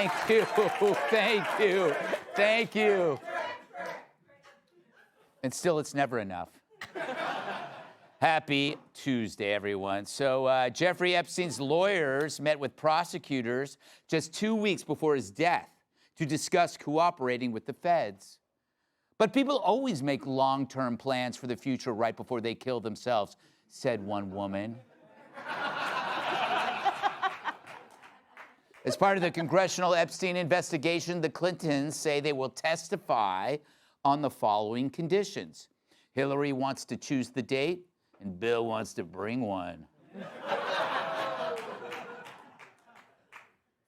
Thank you. Thank you. Thank you. And still, it's never enough. Happy Tuesday, everyone. So Jeffrey Epstein's lawyers met with prosecutors just 2 weeks before his death to discuss cooperating with the feds. But people always make long-term plans for the future right before they kill themselves, said one woman. As part of the congressional Epstein investigation, the Clintons say they will testify on the following conditions. Hillary wants to choose the date, and Bill wants to bring one.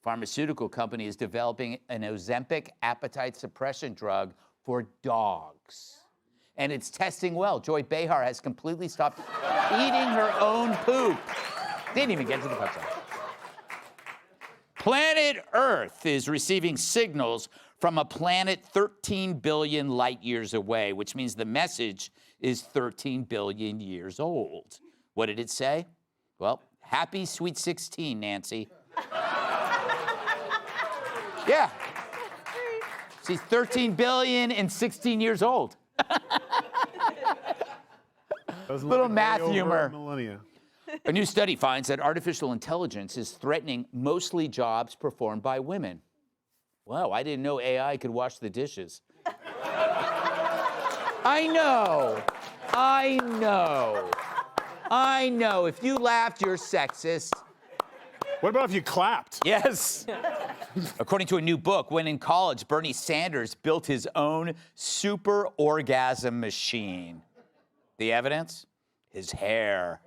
Pharmaceutical company is developing an Ozempic appetite suppression drug for dogs. And it's testing well. Joy Behar has completely stopped eating her own poop. Didn't even get to the punchline. Planet Earth is receiving signals from a planet 13 billion light years away, which means the message is 13 billion years old. What did it say? Well, happy sweet 16, Nancy. Yeah. She's 13 billion and 16 years old. Little math humor. A new study finds that artificial intelligence is threatening mostly jobs performed by women. Wow, I didn't know AI could wash the dishes. I know. If you laughed, you're sexist. What about if you clapped? Yes. According to a new book, when in college, Bernie Sanders built his own super orgasm machine. The evidence? His hair.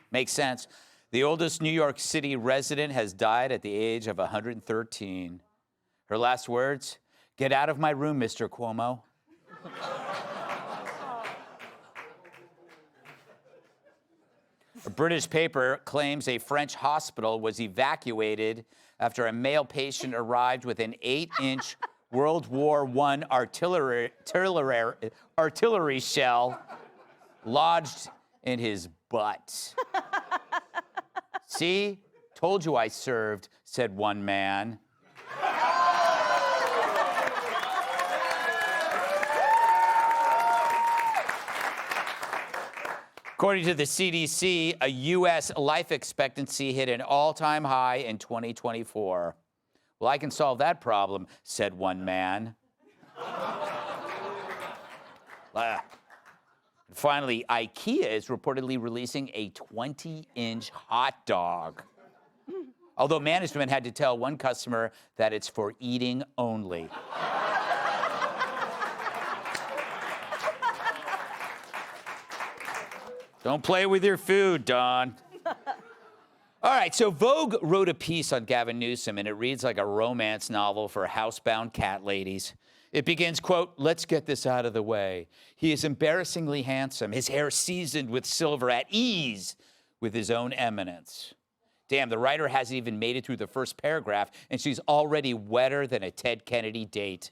Makes sense. The oldest New York City resident has died at the age of 113. Her last words, "Get out of my room, Mr. Cuomo." A British paper claims a French hospital was evacuated after a male patient arrived with an 8-inch World War I artillery shell lodged in his butt. See? Told you I served, said one man. According to the CDC, a U.S. life expectancy hit an all-time high in 2024. Well, I can solve that problem, said one man. Finally, IKEA is reportedly releasing a 20-inch hot dog. Although management had to tell one customer that it's for eating only. Don't play with your food, Don. All right, so Vogue wrote a piece on Gavin Newsom, and it reads like a romance novel for housebound cat ladies. It begins, quote, "Let's get this out of the way. He is embarrassingly handsome, his hair seasoned with silver, at ease with his own eminence." Damn, the writer hasn't even made it through the first paragraph, and she's already wetter than a Ted Kennedy date.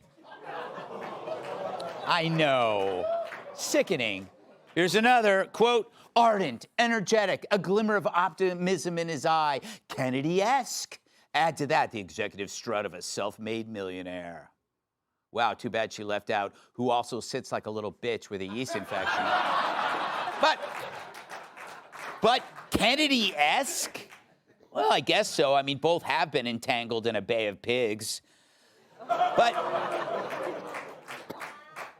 I know. Sickening. Here's another, quote, "Ardent, energetic, a glimmer of optimism in his eye, Kennedy-esque. Add to that the executive strut of a self-made millionaire." Wow, too bad she left out who also sits like a little bitch with a yeast infection. But Kennedy-esque? Well, I guess so. I mean, both have been entangled in a bay of pigs. But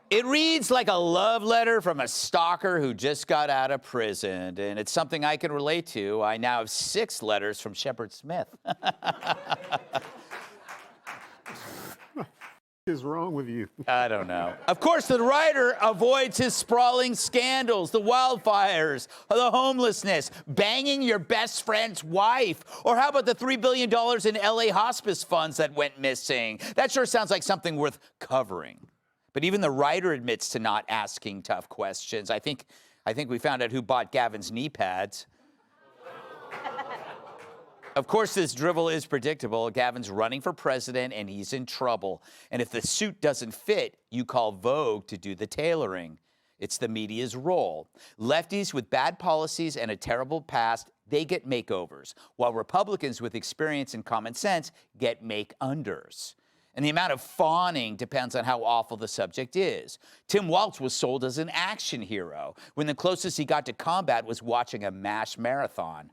it reads like a love letter from a stalker who just got out of prison, and it's something I can relate to. I now have 6 letters from Shepard Smith. What is wrong with you? I don't know. Of course, the writer avoids his sprawling scandals, the wildfires, the homelessness, banging your best friend's wife, or how about the $3 billion in LA hospice funds that went missing? That sure sounds like something worth covering. But even the writer admits to not asking tough questions. I think we found out who bought Gavin's knee pads. Of course, this drivel is predictable. Gavin's running for president, and he's in trouble. And if the suit doesn't fit, you call Vogue to do the tailoring. It's the media's role. Lefties with bad policies and a terrible past, they get makeovers, while Republicans with experience and common sense get make-unders. And the amount of fawning depends on how awful the subject is. Tim Walz was sold as an action hero, when the closest he got to combat was watching a MASH marathon.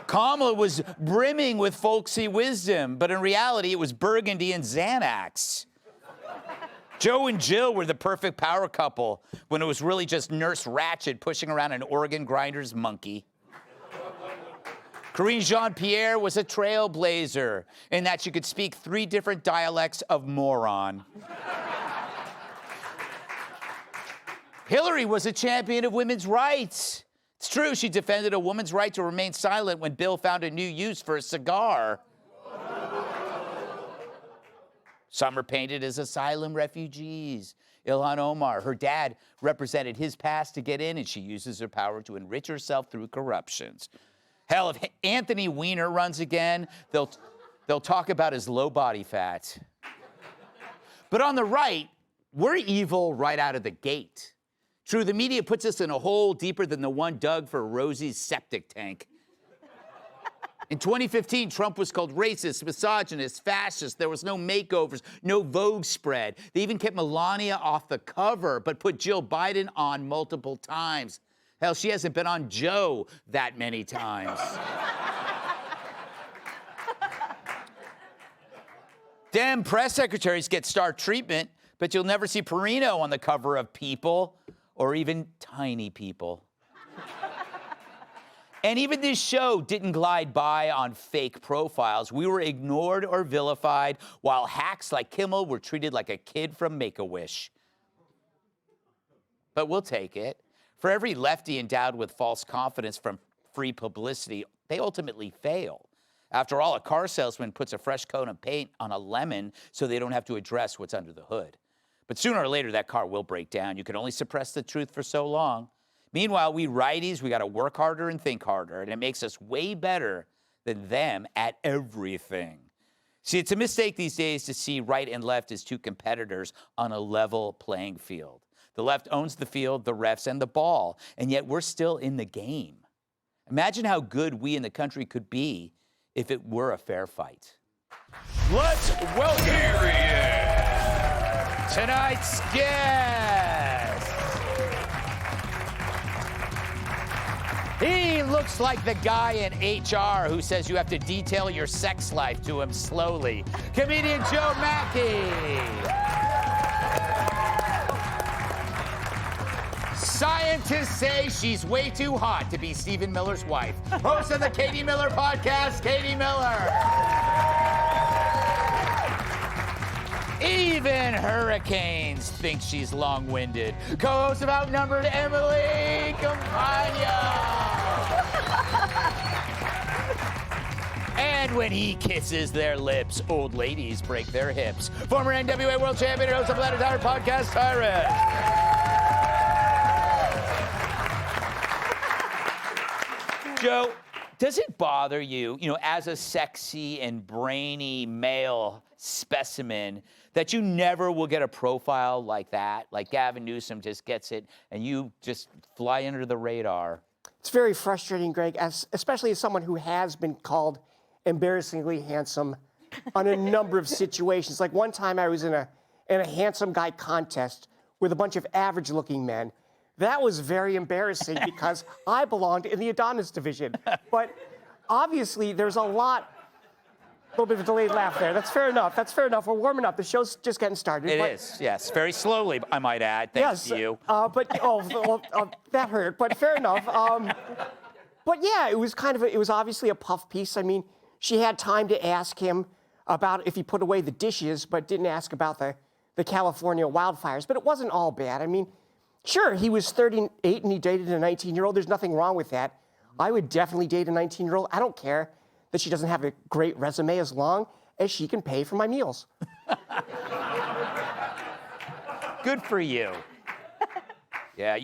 Kamala was brimming with folksy wisdom, but in reality, it was Burgundy and Xanax. Joe and Jill were the perfect power couple, when it was really just Nurse Ratched pushing around an organ grinder's monkey. Karine Jean-Pierre was a trailblazer in that she could speak 3 different dialects of moron. Hillary was a champion of women's rights. It's true, she defended a woman's right to remain silent when Bill found a new use for a cigar. Some are painted as asylum refugees. Ilhan Omar, her dad represented his past to get in, and she uses her power to enrich herself through corruptions. Hell, if Anthony Weiner runs again, they'll talk about his low body fat. But on the right, we're evil right out of the gate. True, the media puts us in a hole deeper than the one dug for Rosie's septic tank. In 2015, Trump was called racist, misogynist, fascist. There was no makeovers, no Vogue spread. They even kept Melania off the cover, but put Jill Biden on multiple times. Hell, she hasn't been on Joe that many times. Dem press secretaries get star treatment, but you'll never see Perino on the cover of People or even Tiny People. And even this show didn't glide by on fake profiles. We were ignored or vilified, while hacks like Kimmel were treated like a kid from Make-A-Wish. But we'll take it. For every lefty endowed with false confidence from free publicity, they ultimately fail. After all, a car salesman puts a fresh coat of paint on a lemon so they don't have to address what's under the hood. But sooner or later, that car will break down. You can only suppress the truth for so long. Meanwhile, we righties, we got to work harder and think harder, and it makes us way better than them at everything. See, it's a mistake these days to see right and left as 2 competitors on a level playing field. The left owns the field, the refs, and the ball, and yet we're still in the game. Imagine how good we in the country could be if it were a fair fight. Let's welcome tonight's guest. He looks like the guy in HR who says you have to detail your sex life to him slowly. Comedian Joe Mackey. Scientists say she's way too hot to be Stephen Miller's wife. Host of the Katie Miller podcast, Katie Miller. Even hurricanes think she's long-winded. Co-host of Outnumbered, Emily Campagna. And when he kisses their lips, old ladies break their hips. Former NWA World Champion and host of Planet Tire podcast, Tyrus. Joe, does it bother you, as a sexy and brainy male specimen, that you never will get a profile like that? Like Gavin Newsom just gets it, and you just fly under the radar. It's very frustrating, Greg, especially as someone who has been called embarrassingly handsome on a number of situations. Like one time I was in a handsome guy contest with a bunch of average-looking men. That was very embarrassing because I belonged in the Adonis division. But obviously, there's a little bit of a delayed laugh there. That's fair enough. We're warming up. The show's just getting started. It is, yes. Very slowly, I might add, thanks to you. That hurt, but fair enough. But yeah, it was obviously a puff piece. I mean, she had time to ask him about if he put away the dishes, but didn't ask about the California wildfires. But it wasn't all bad. I mean, sure, he was 38 and he dated a 19-year-old. There's nothing wrong with that. I would definitely date a 19-year-old. I don't care that she doesn't have a great resume as long as she can pay for my meals. Good for you. Yeah,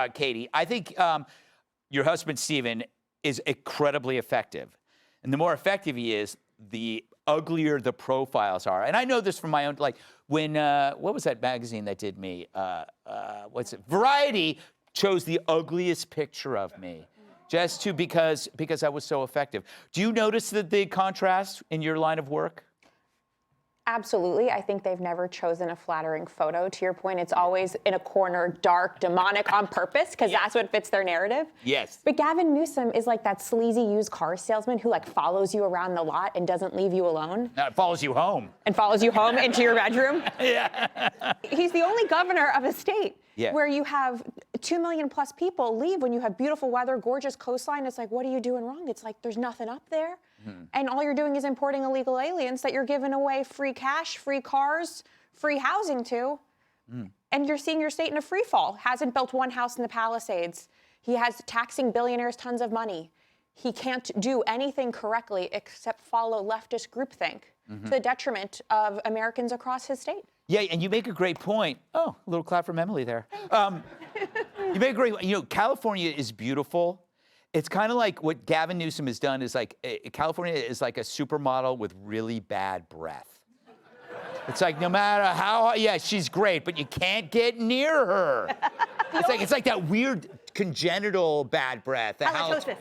Katie, I think your husband, Stephen, is incredibly effective. And the more effective he is, the uglier the profiles are. And I know this from my own, like when, what was that magazine that did me? What's it? Variety chose the ugliest picture of me. Just because I was so effective. Do you notice the contrast in your line of work? Absolutely. I think they've never chosen a flattering photo. To your point, it's always in a corner, dark, demonic on purpose, because that's what fits their narrative. Yes. But Gavin Newsom is like that sleazy used car salesman who like follows you around the lot and doesn't leave you alone. No, it follows you home. And follows you home into your bedroom. Yeah. He's the only governor of a state where you have 2 million plus people leave when you have beautiful weather, gorgeous coastline. It's like, what are you doing wrong? It's like, there's nothing up there. And all you're doing is importing illegal aliens that you're giving away free cash, free cars, free housing to. And you're seeing your state in a free fall. Hasn't built one house in the Palisades. He has taxing billionaires tons of money. He can't do anything correctly except follow leftist groupthink to the detriment of Americans across his state. Yeah, and you make a great point. Oh, a little clap from Emily there. You make a great, California is beautiful. It's kind of like what Gavin Newsom has done is like, California is like a supermodel with really bad breath. It's like no matter how, she's great, but you can't get near her. It's like that weird congenital bad breath. Halitosis.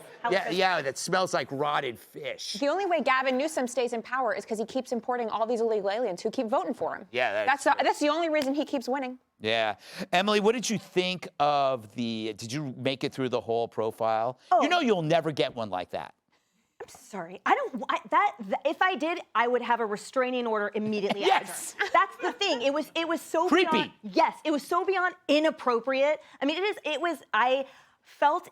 Yeah, that smells like rotted fish. The only way Gavin Newsom stays in power is because he keeps importing all these illegal aliens who keep voting for him. Yeah, that's the only reason he keeps winning. Yeah. Emily, what did you think of did you make it through the whole profile? Oh. You know you'll never get one like that. I'm sorry. If I did, I would have a restraining order immediately Yes. after. That's the thing. It was so Creepy. beyond, yes, it was so beyond inappropriate. I mean, I felt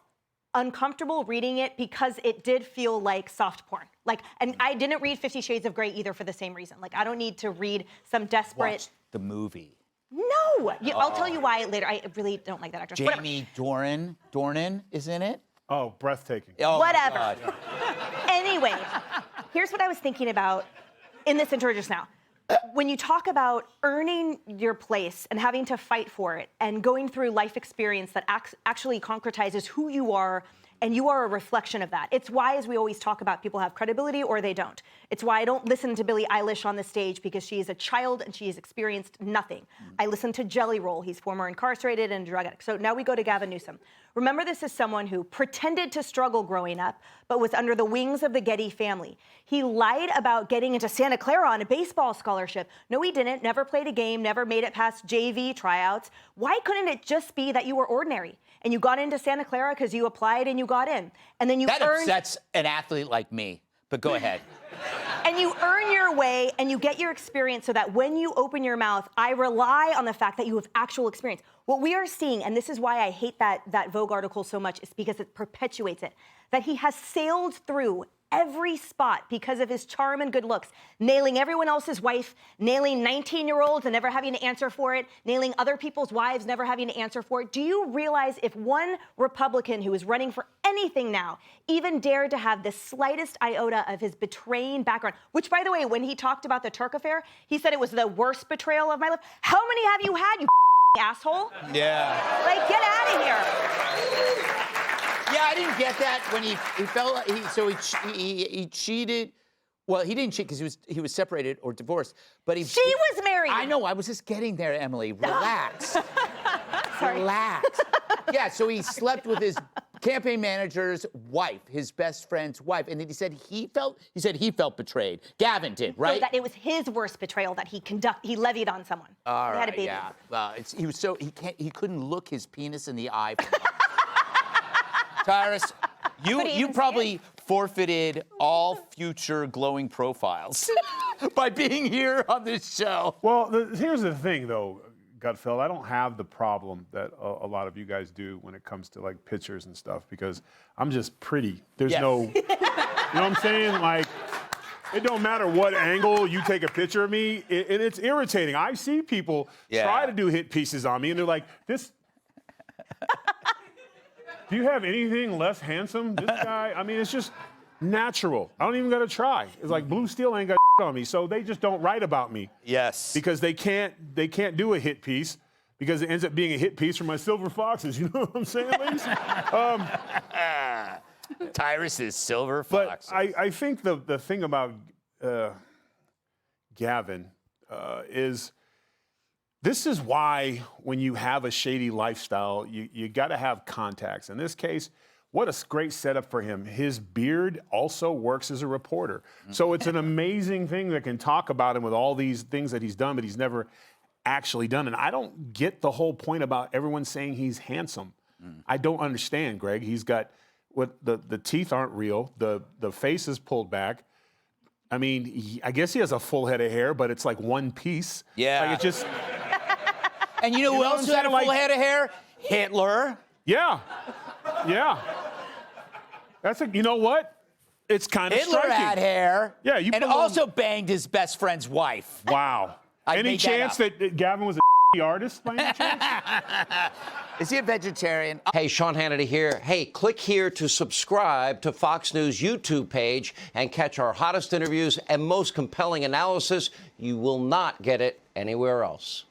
uncomfortable reading it because it did feel like soft porn. And I didn't read 50 Shades of Grey either for the same reason. I don't need to read some desperate. Watch the movie. No, I'll tell you why later. I really don't like that actress. Jamie Dornan is in it. Oh, breathtaking. Oh, Whatever. God. Anyway, here's what I was thinking about in this intro just now. When you talk about earning your place and having to fight for it and going through life experience that actually concretizes who you are, and you are a reflection of that. It's why, as we always talk about, people have credibility or they don't. It's why I don't listen to Billie Eilish on the stage because she is a child and she has experienced nothing. I listen to Jelly Roll. He's former incarcerated and drug addict. So now we go to Gavin Newsom. Remember, this is someone who pretended to struggle growing up, but was under the wings of the Getty family. He lied about getting into Santa Clara on a baseball scholarship. No, he didn't. Never played a game, never made it past JV tryouts. Why couldn't it just be that you were ordinary and you got into Santa Clara because you applied and you got in? And then you That upsets an athlete like me, but go ahead. And you earn your way and you get your experience so that when you open your mouth, I rely on the fact that you have actual experience. What we are seeing, and this is why I hate that Vogue article so much, is because it perpetuates it, that he has sailed through every spot because of his charm and good looks, nailing everyone else's wife, nailing 19-year-olds and never having to answer for it, nailing other people's wives, never having to answer for it. Do you realize if one Republican who is running for anything now even dared to have the slightest iota of his betraying background, which, by the way, when he talked about the Turk affair, he said it was the worst betrayal of my life. How many have you had, you asshole? Yeah. Get out of here. Yeah, I didn't get that when he felt he cheated. Well, he didn't cheat because he was separated or divorced, but She was married. I know. I was just getting there, Emily. Relax. Sorry. Relax. Yeah. So he slept with his campaign manager's wife, his best friend's wife, and then he said he felt betrayed. Gavin did, right? No, that it was his worst betrayal that he levied on someone. All He right. had a baby. Yeah. Well, he couldn't look his penis in the eye. Tyrus, you probably forfeited all future glowing profiles by being here on this show. Well, here's the thing, though, Gutfeld. I don't have the problem that a lot of you guys do when it comes to pictures and stuff because I'm just pretty. There's no, you know what I'm saying? It don't matter what angle you take a picture of me, and it's irritating. I see people try to do hit pieces on me, and they're like, this. Do you have anything less handsome? This guy, I mean, it's just natural. I don't even got to try. It's like Blue Steel ain't got on me, so they just don't write about me. Yes. Because they can't do a hit piece because it ends up being a hit piece for my Silver Foxes. You know what I'm saying, ladies? Tyrus's Silver But Fox. I think the thing about Gavin is this is why when you have a shady lifestyle, you got to have contacts. In this case, what a great setup for him. His beard also works as a reporter. So it's an amazing thing that can talk about him with all these things that he's done, but he's never actually done. And I don't get the whole point about everyone saying he's handsome. I don't understand, Greg. He's got what the teeth aren't real. The face is pulled back. I mean, I guess he has a full head of hair, but it's like one piece. Yeah. Like it just. And you know who else had a full head of hair? Hitler. Yeah. Yeah. You know what? It's kind of striking. Hitler had hair. Yeah, you and also banged his best friend's wife. Wow. Any chance that Gavin was a artist by any chance? Is he a vegetarian? Hey, Sean Hannity here. Hey, click here to subscribe to Fox News YouTube page and catch our hottest interviews and most compelling analysis. You will not get it anywhere else.